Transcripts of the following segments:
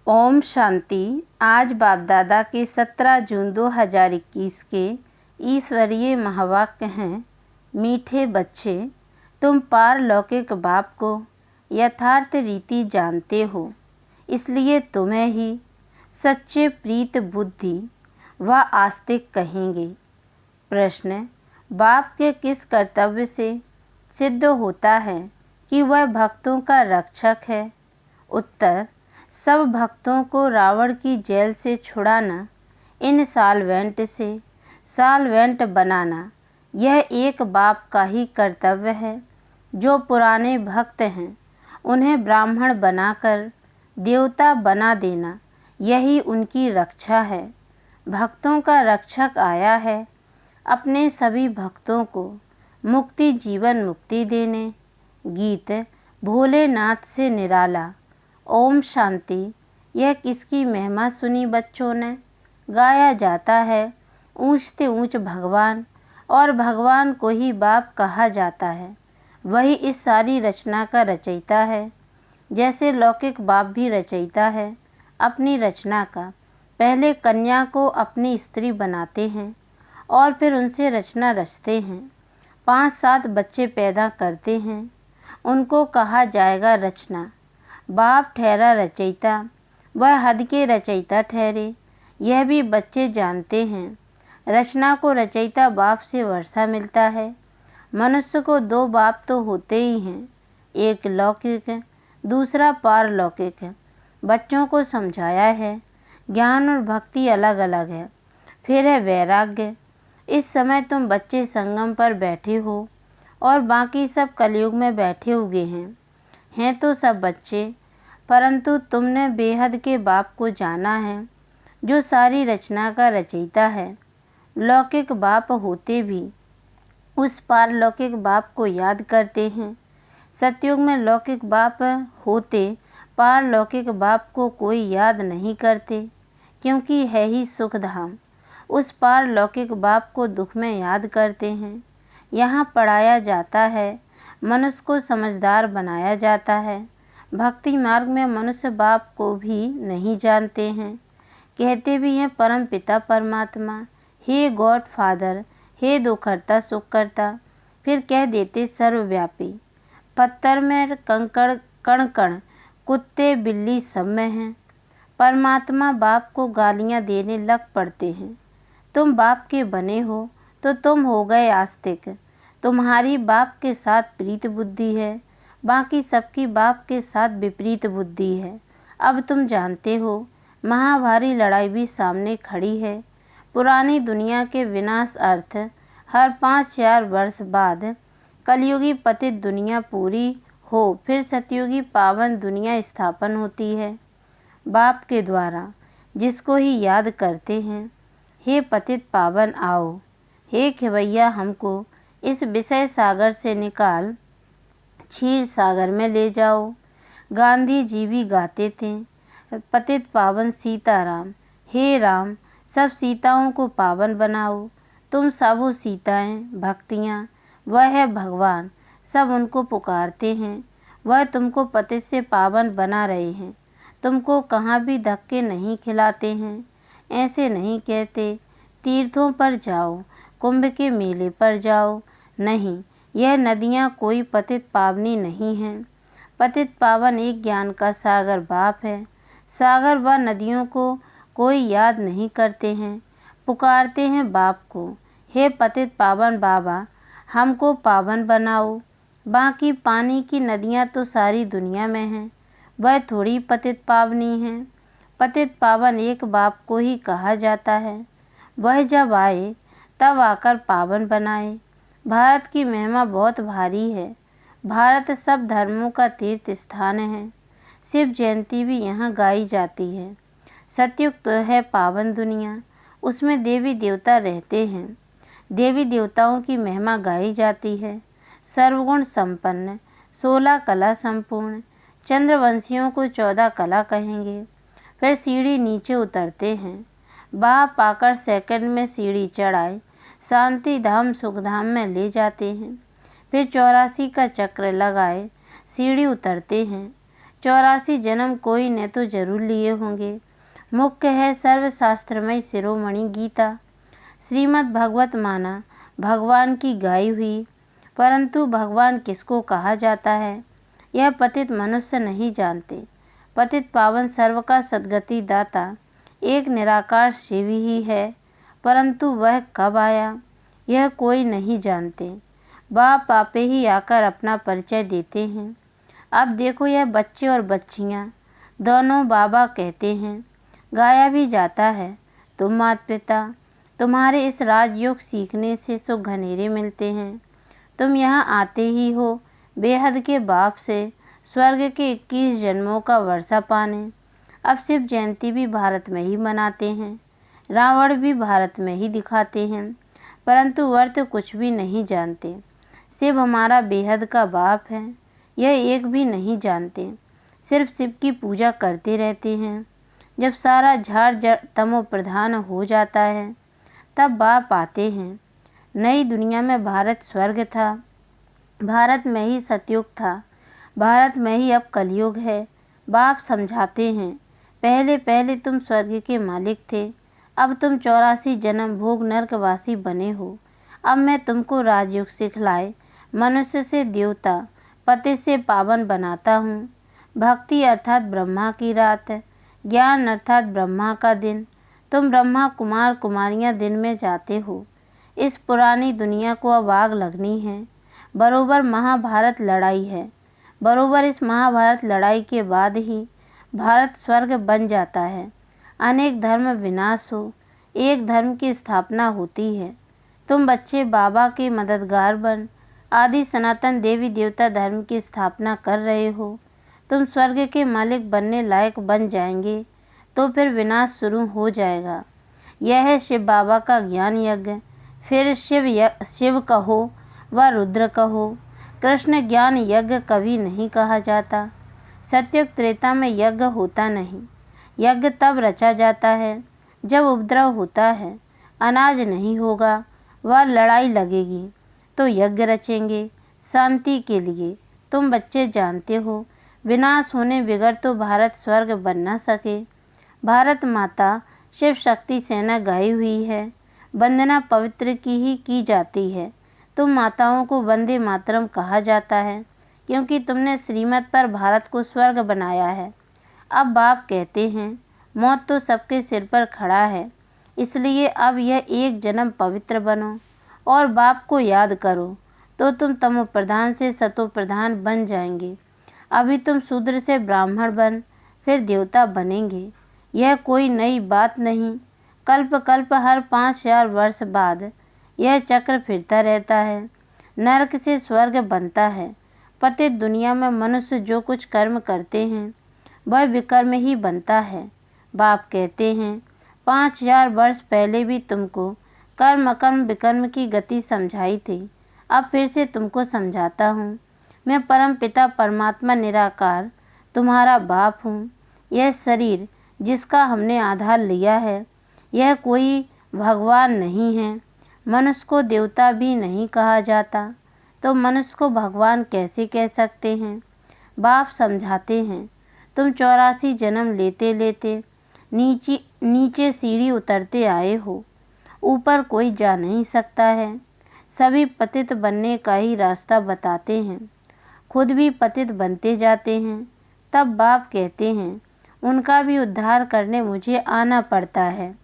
ओम शांति। आज बाप दादा के 17 जून 2021 के ईश्वरीय महावाक्य हैं। मीठे बच्चे, तुम पारलौकिक बाप को यथार्थ रीति जानते हो, इसलिए तुम्हें ही सच्चे प्रीत बुद्धि व आस्तिक कहेंगे। प्रश्न, बाप के किस कर्तव्य से सिद्ध होता है कि वह भक्तों का रक्षक है? उत्तर, सब भक्तों को रावण की जेल से छुड़ाना, इनसॉल्वेंट से सॉल्वेंट बनाना, यह एक बाप का ही कर्तव्य है। जो पुराने भक्त हैं उन्हें ब्राह्मण बनाकर देवता बना देना, यही उनकी रक्षा है। भक्तों का रक्षक आया है अपने सभी भक्तों को मुक्ति जीवन मुक्ति देने। गीत भोलेनाथ से निराला। ओम शांति। यह किसकी महिमा सुनी बच्चों ने? गाया जाता है ऊंच से ऊंच भगवान, और भगवान को ही बाप कहा जाता है। वही इस सारी रचना का रचयिता है। जैसे लौकिक बाप भी रचयिता है अपनी रचना का। पहले कन्या को अपनी स्त्री बनाते हैं और फिर उनसे रचना रचते हैं। 5-7 बच्चे पैदा करते हैं, उनको कहा जाएगा रचना। बाप ठहरा रचयिता, वह हद के रचयिता ठहरे, यह भी बच्चे जानते हैं। रचना को रचयिता बाप से वर्षा मिलता है। मनुष्य को 2 बाप तो होते ही हैं, एक लौकिक दूसरा पारलौकिक। बच्चों को समझाया है ज्ञान और भक्ति अलग अलग है। फिर है वैराग्य। इस समय तुम बच्चे संगम पर बैठे हो और बाकी सब कलयुग में बैठे हुए हैं तो सब बच्चे, परंतु तुमने बेहद के बाप को जाना है जो सारी रचना का रचयिता है। लौकिक बाप होते भी उस पारलौकिक बाप को याद करते हैं। सतयुग में लौकिक बाप होते पारलौकिक बाप को कोई याद नहीं करते, क्योंकि है ही सुख धाम। उस पारलौकिक बाप को दुख में याद करते हैं। यहाँ पढ़ाया जाता है, मनुष्य को समझदार बनाया जाता है। भक्ति मार्ग में मनुष्य बाप को भी नहीं जानते हैं। कहते भी हैं परम पिता परमात्मा, हे गॉड फादर, हे दुखहर्ता सुखकर्ता, फिर कह देते सर्वव्यापी। पत्थर में कंकड़ कण कण, कुत्ते बिल्ली सब में हैं। परमात्मा बाप को गालियाँ देने लग पड़ते हैं। तुम बाप के बने हो तो तुम हो गए आस्तिक। तुम्हारी बाप के साथ प्रीत बुद्धि है, बाकी सबकी बाप के साथ विपरीत बुद्धि है। अब तुम जानते हो महाभारी लड़ाई भी सामने खड़ी है। पुरानी दुनिया के विनाश अर्थ हर 5-4 वर्ष बाद कलयुगी पतित दुनिया पूरी हो, फिर सतयुगी पावन दुनिया स्थापन होती है बाप के द्वारा, जिसको ही याद करते हैं। हे पतित पावन आओ, हे खेवैया हमको इस विषय सागर से निकाल क्षीर सागर में ले जाओ। गांधी जी भी गाते थे पतित पावन सीताराम, हे राम सब सीताओं को पावन बनाओ। तुम सब हो सीताएं भक्तियाँ, वह है भगवान, सब उनको पुकारते हैं। वह तुमको पतित से पावन बना रहे हैं। तुमको कहाँ भी धक्के नहीं खिलाते हैं। ऐसे नहीं कहते तीर्थों पर जाओ, कुंभ के मेले पर जाओ। नहीं, यह नदियाँ कोई पतित पावनी नहीं हैं। पतित पावन एक ज्ञान का सागर बाप है। सागर व नदियों को कोई याद नहीं करते हैं, पुकारते हैं बाप को, हे पतित पावन बाबा हमको पावन बनाओ। बाकी पानी की नदियाँ तो सारी दुनिया में हैं, वह थोड़ी पतित पावनी हैं। पतित पावन एक बाप को ही कहा जाता है। वह जब आए तब आकर पावन बनाए। भारत की महिमा बहुत भारी है। भारत सब धर्मों का तीर्थ स्थान है। शिव जयंती भी यहाँ गाई जाती है। सतयुग तो है पावन दुनिया, उसमें देवी देवता रहते हैं। देवी देवताओं की महिमा गाई जाती है। सर्वगुण संपन्न, 16 कला संपूर्ण। चंद्रवंशियों को 14 कला कहेंगे। फिर सीढ़ी नीचे उतरते हैं। बाप आकर सेकंड में सीढ़ी चढ़ाए शांति धाम सुख धाम में ले जाते हैं। फिर 84 का चक्र लगाए सीढ़ी उतरते हैं। 84 जन्म कोई ने तो जरूर लिए होंगे। मुख्य है सर्वशास्त्रमय शिरोमणि गीता, श्रीमद् भगवत माना भगवान की गाई हुई। परंतु भगवान किसको कहा जाता है यह पतित मनुष्य नहीं जानते। पतित पावन सर्व का सद्गति दाता एक निराकार शिव ही है, परंतु वह कब आया यह कोई नहीं जानते। बाप आपे ही आकर अपना परिचय देते हैं। अब देखो यह बच्चे और बच्चियाँ दोनों बाबा कहते हैं। गाया भी जाता है, तुम माता पिता तुम्हारे इस राजयोग सीखने से सो घनेरे मिलते हैं। तुम यहाँ आते ही हो बेहद के बाप से स्वर्ग के 21 जन्मों का वर्षा पाने। अब शिव जयंती भी भारत में ही मनाते हैं, रावण भी भारत में ही दिखाते हैं, परंतु व्रत कुछ भी नहीं जानते। शिव हमारा बेहद का बाप है यह एक भी नहीं जानते, सिर्फ शिव की पूजा करते रहते हैं। जब सारा झाड़ तमो प्रधान हो जाता है तब बाप आते हैं। नई दुनिया में भारत स्वर्ग था, भारत में ही सतयुग था, भारत में ही अब कलयुग है। बाप समझाते हैं पहले पहले तुम स्वर्ग के मालिक थे, अब तुम 84 जन्म भोग नरकवासी बने हो। अब मैं तुमको राजयोग सिखलाए मनुष्य से देवता पति से पावन बनाता हूँ। भक्ति अर्थात ब्रह्मा की रात, ज्ञान अर्थात ब्रह्मा का दिन। तुम ब्रह्मा कुमार कुमारियाँ दिन में जाते हो। इस पुरानी दुनिया को अब आग लगनी है। बरोबर महाभारत लड़ाई है, बरोबर इस महाभारत लड़ाई के बाद ही भारत स्वर्ग बन जाता है। अनेक धर्म विनाश हो, एक धर्म की स्थापना होती है। तुम बच्चे बाबा के मददगार बन आदि सनातन देवी देवता धर्म की स्थापना कर रहे हो। तुम स्वर्ग के मालिक बनने लायक बन जाएंगे तो फिर विनाश शुरू हो जाएगा। यह है शिव बाबा का ज्ञान यज्ञ। फिर शिव कहो व रुद्र कहो, कृष्ण ज्ञान यज्ञ कभी नहीं कहा जाता। सत्युग त्रेता में यज्ञ होता नहीं। यज्ञ तब रचा जाता है जब उपद्रव होता है, अनाज नहीं होगा व लड़ाई लगेगी तो यज्ञ रचेंगे शांति के लिए। तुम बच्चे जानते हो विनाश होने बिगड़ तो भारत स्वर्ग बन न सके। भारत माता शिव शक्ति सेना गाई हुई है, वंदना पवित्र की ही की जाती है। तुम माताओं को वंदे मातरम कहा जाता है क्योंकि तुमने श्रीमत पर भारत को स्वर्ग बनाया है। अब बाप कहते हैं मौत तो सबके सिर पर खड़ा है, इसलिए अब यह एक जन्म पवित्र बनो और बाप को याद करो तो तुम तमो प्रधान से सतो प्रधान बन जाएंगे। अभी तुम शूद्र से ब्राह्मण बन फिर देवता बनेंगे। यह कोई नई बात नहीं। कल्प कल्प हर 5000 वर्ष बाद यह चक्र फिरता रहता है। नरक से स्वर्ग बनता है। पतित दुनिया में मनुष्य जो कुछ कर्म करते हैं वह विकर्म ही बनता है। बाप कहते हैं 5000 वर्ष पहले भी तुमको कर्म अकर्म विकर्म की गति समझाई थी, अब फिर से तुमको समझाता हूँ। मैं परम पिता परमात्मा निराकार तुम्हारा बाप हूँ। यह शरीर जिसका हमने आधार लिया है यह कोई भगवान नहीं है। मनुष्य को देवता भी नहीं कहा जाता तो मनुष्य को भगवान कैसे कह सकते हैं। बाप समझाते हैं तुम 84 जन्म लेते लेते नीचे सीढ़ी उतरते आए हो, ऊपर कोई जा नहीं सकता है। सभी पतित बनने का ही रास्ता बताते हैं, खुद भी पतित बनते जाते हैं। तब बाप कहते हैं उनका भी उद्धार करने मुझे आना पड़ता है।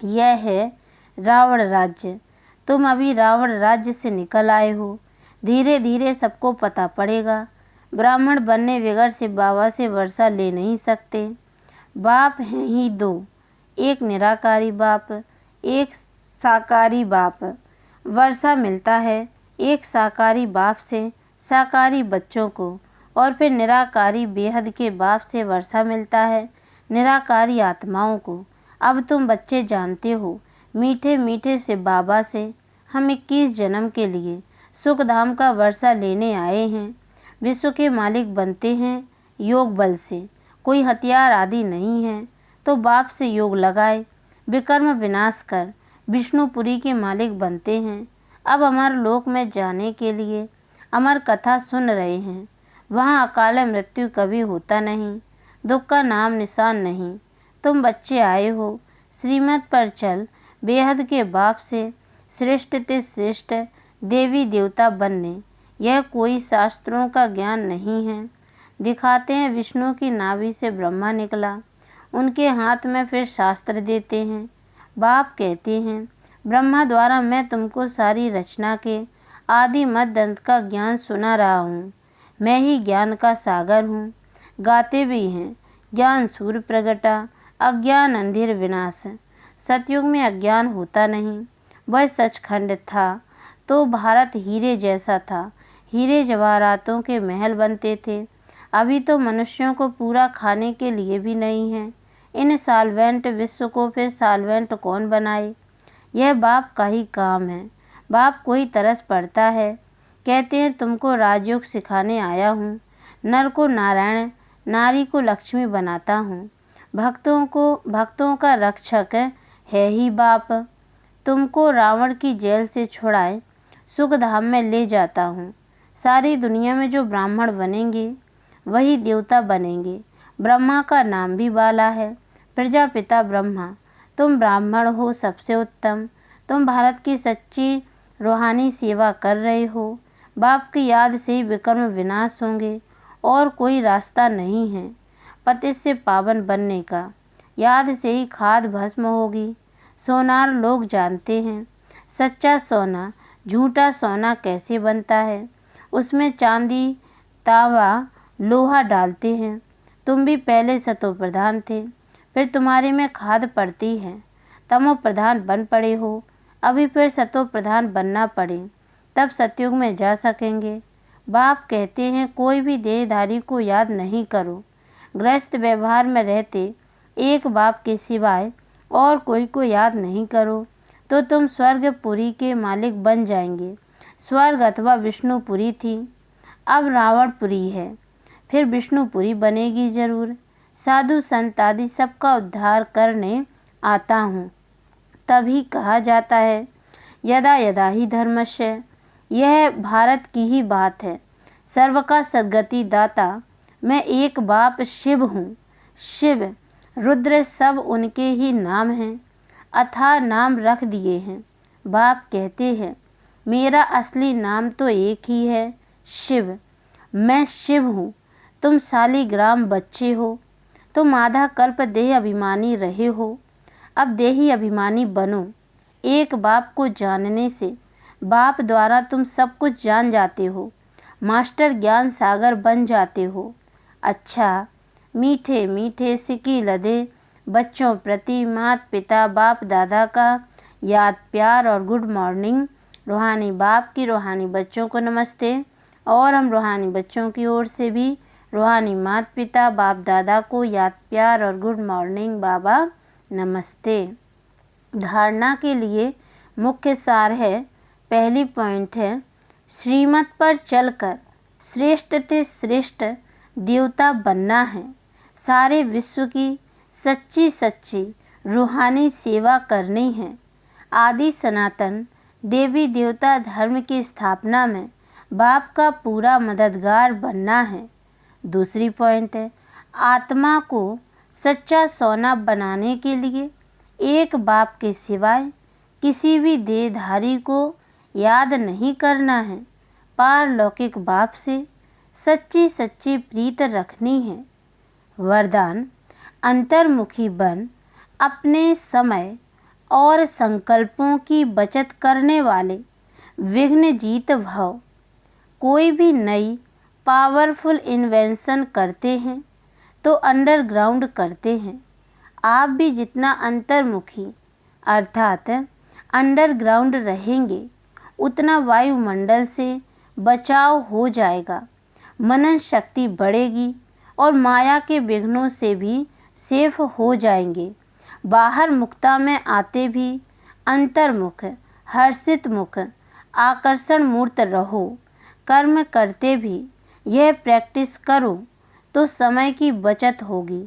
यह है रावण राज्य। तुम अभी रावण राज्य से निकल आए हो, धीरे धीरे सबको पता पड़ेगा। ब्राह्मण बनने बगैर से बाबा से वर्षा ले नहीं सकते। बाप हैं ही दो, एक निराकारी बाप, एक साकारी बाप। वर्षा मिलता है एक साकारी बाप से साकारी बच्चों को, और फिर निराकारी बेहद के बाप से वर्षा मिलता है निराकारी आत्माओं को। अब तुम बच्चे जानते हो मीठे मीठे से बाबा से हम 21 जन्म के लिए सुख धाम का वर्षा लेने आए हैं। विश्व के मालिक बनते हैं योग बल से, कोई हथियार आदि नहीं है तो बाप से योग लगाए विकर्म विनाश कर विष्णुपुरी के मालिक बनते हैं। अब अमर लोक में जाने के लिए अमर कथा सुन रहे हैं। वहाँ अकाल मृत्यु कभी होता नहीं, दुख का नाम निशान नहीं। तुम बच्चे आए हो श्रीमत पर चल, बेहद के बाप से श्रेष्ठ ते श्रेष्ठ देवी देवता बनने। यह कोई शास्त्रों का ज्ञान नहीं है। दिखाते हैं विष्णु की नाभि से ब्रह्मा निकला, उनके हाथ में फिर शास्त्र देते हैं। बाप कहते हैं ब्रह्मा द्वारा मैं तुमको सारी रचना के आदि मध्य अंत का ज्ञान सुना रहा हूँ। मैं ही ज्ञान का सागर हूँ। गाते भी हैं ज्ञान सूर्य प्रगटा, अज्ञान अंधेर विनाश। सतयुग में अज्ञान होता नहीं, वह सचखंड था तो भारत हीरे जैसा था। हीरे जवाहरातों के महल बनते थे। अभी तो मनुष्यों को पूरा खाने के लिए भी नहीं है। इन साल्वेंट विश्व को फिर साल्वेंट कौन बनाए? यह बाप का ही काम है। बाप कोई तरस पड़ता है, कहते हैं तुमको राजयोग सिखाने आया हूँ। नर को नारायण, नारी को लक्ष्मी बनाता हूँ। भक्तों का रक्षक है ही बाप। तुमको रावण की जेल से छुड़ाए सुख धाम में ले जाता हूँ। सारी दुनिया में जो ब्राह्मण बनेंगे वही देवता बनेंगे। ब्रह्मा का नाम भी बाला है, प्रजापिता ब्रह्मा। तुम ब्राह्मण हो सबसे उत्तम। तुम भारत की सच्ची रूहानी सेवा कर रहे हो। बाप की याद से ही विकर्म विनाश होंगे और कोई रास्ता नहीं है पति से पावन बनने का। याद से ही खाद भस्म होगी। सोनार लोग जानते हैं सच्चा सोना झूठा सोना कैसे बनता है। उसमें चांदी तांबा लोहा डालते हैं। तुम भी पहले सतो प्रधान थे, फिर तुम्हारे में खाद पड़ती है, तमो प्रधान बन पड़े हो। अभी फिर सतो प्रधान बनना पड़े तब सतयुग में जा सकेंगे। बाप कहते हैं कोई भी देहधारी को याद नहीं करो। गृहस्थ व्यवहार में रहते एक बाप के सिवाय और कोई को याद नहीं करो तो तुम स्वर्गपुरी के मालिक बन जाएंगे। स्वर्ग अथवा विष्णुपुरी थी, अब रावणपुरी है, फिर विष्णुपुरी बनेगी जरूर। साधु संत आदि सबका उद्धार करने आता हूँ। तभी कहा जाता है यदा यदा ही धर्मस्य। यह भारत की ही बात है। सर्व का सद्गति दाता मैं एक बाप शिव हूँ। शिव रुद्र सब उनके ही नाम हैं, अथाह नाम रख दिए हैं। बाप कहते हैं मेरा असली नाम तो एक ही है, शिव। मैं शिव हूँ। तुम शालिग्राम बच्चे हो। तुम आधा कल्प देह अभिमानी रहे हो, अब देही अभिमानी बनो। एक बाप को जानने से बाप द्वारा तुम सब कुछ जान जाते हो। मास्टर ज्ञान सागर बन जाते हो। अच्छा, मीठे मीठे सिकी लदे बच्चों प्रति माता पिता बाप दादा का याद प्यार और गुड मॉर्निंग। रूहानी बाप की रूहानी बच्चों को नमस्ते। और हम रूहानी बच्चों की ओर से भी रूहानी माता पिता बाप दादा को याद प्यार और गुड मॉर्निंग बाबा नमस्ते। धारणा के लिए मुख्य सार है। पहली पॉइंट है श्रीमत पर चलकर श्रेष्ठ ते श्रेष्ठ देवता बनना है। सारे विश्व की सच्ची रूहानी सेवा करनी है। आदि सनातन देवी देवता धर्म की स्थापना में बाप का पूरा मददगार बनना है। दूसरी पॉइंट है आत्मा को सच्चा सोना बनाने के लिए एक बाप के सिवाय किसी भी देहधारी को याद नहीं करना है। पारलौकिक बाप से सच्ची प्रीत रखनी है। वरदान अंतर्मुखी बन अपने समय और संकल्पों की बचत करने वाले विघ्न जीत भव। कोई भी नई पावरफुल इन्वेंशन करते हैं तो अंडरग्राउंड करते हैं। आप भी जितना अंतर्मुखी अर्थात अंडरग्राउंड रहेंगे उतना वायुमंडल से बचाव हो जाएगा, मनन शक्ति बढ़ेगी और माया के विघ्नों से भी सेफ हो जाएंगे। बाहर मुक्ता में आते भी अंतर्मुख हर्षित मुख आकर्षण मूर्त रहो। कर्म करते भी यह प्रैक्टिस करो तो समय की बचत होगी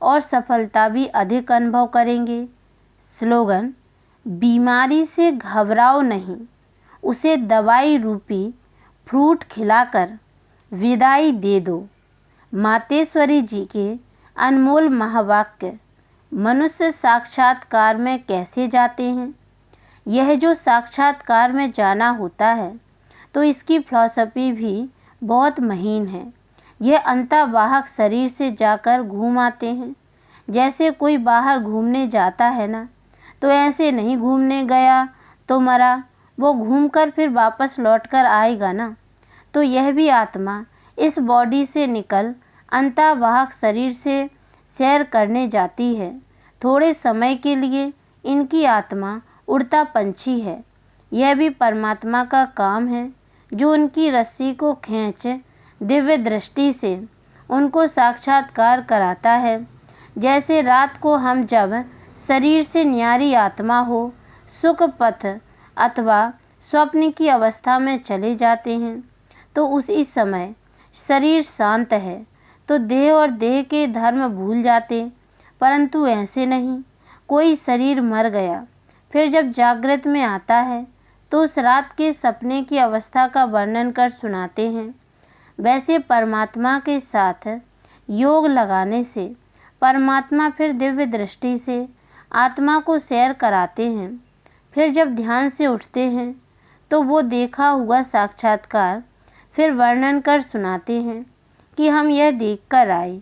और सफलता भी अधिक अनुभव करेंगे। स्लोगन बीमारी से घबराओ नहीं, उसे दवाई रूपी फ्रूट खिलाकर विदाई दे दो। मातेश्वरी जी के अनमोल महावाक्य मनुष्य साक्षात्कार में कैसे जाते हैं। यह जो साक्षात्कार में जाना होता है तो इसकी फिलॉसफी भी बहुत महीन है। यह अंतर्वाहक शरीर से जाकर घूम आते हैं। जैसे कोई बाहर घूमने जाता है ना, तो ऐसे नहीं घूमने गया तो मरा, वो घूमकर फिर वापस लौटकर आएगा ना। तो यह भी आत्मा इस बॉडी से निकल अंतर्वाहक शरीर से सैर करने जाती है। थोड़े समय के लिए इनकी आत्मा उड़ता पंछी है। यह भी परमात्मा का काम है जो उनकी रस्सी को खींच दिव्य दृष्टि से उनको साक्षात्कार कराता है। जैसे रात को हम जब शरीर से न्यारी आत्मा हो सुख पथ अथवा स्वप्न की अवस्था में चले जाते हैं तो उसी समय शरीर शांत है तो देह और देह के धर्म भूल जाते, परंतु ऐसे नहीं। कोई शरीर मर गया फिर जब जागृत में आता है तो उस रात के सपने की अवस्था का वर्णन कर सुनाते हैं। वैसे परमात्मा के साथ योग लगाने से परमात्मा फिर दिव्य दृष्टि से आत्मा को सैर कराते हैं। फिर जब ध्यान से उठते हैं तो वो देखा हुआ साक्षात्कार फिर वर्णन कर सुनाते हैं कि हम यह देख कर आए।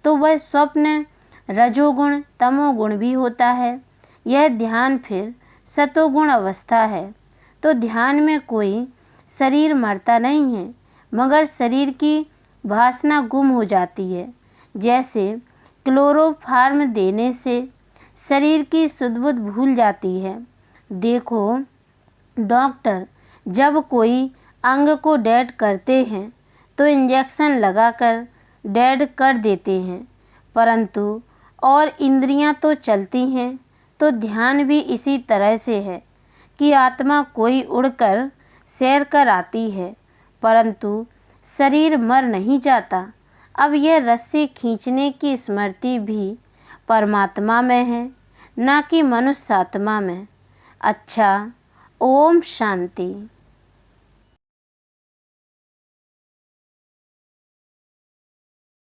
तो वह स्वप्न रजोगुण तमोगुण भी होता है। यह ध्यान फिर सतोगुण अवस्था है। तो ध्यान में कोई शरीर मरता नहीं है, मगर शरीर की वासना गुम हो जाती है। जैसे क्लोरोफार्म देने से शरीर की सुध-बुध भूल जाती है। देखो, डॉक्टर जब कोई अंग को डेड करते हैं तो इंजेक्शन लगाकर डेड कर देते हैं, परंतु और इंद्रियां तो चलती हैं। तो ध्यान भी इसी तरह से है कि आत्मा कोई उड़कर सैर कर आती है, परंतु शरीर मर नहीं जाता। अब यह रस्सी खींचने की स्मृति भी परमात्मा में है, ना कि मनुष्य आत्मा में। अच्छा, ओम शांति।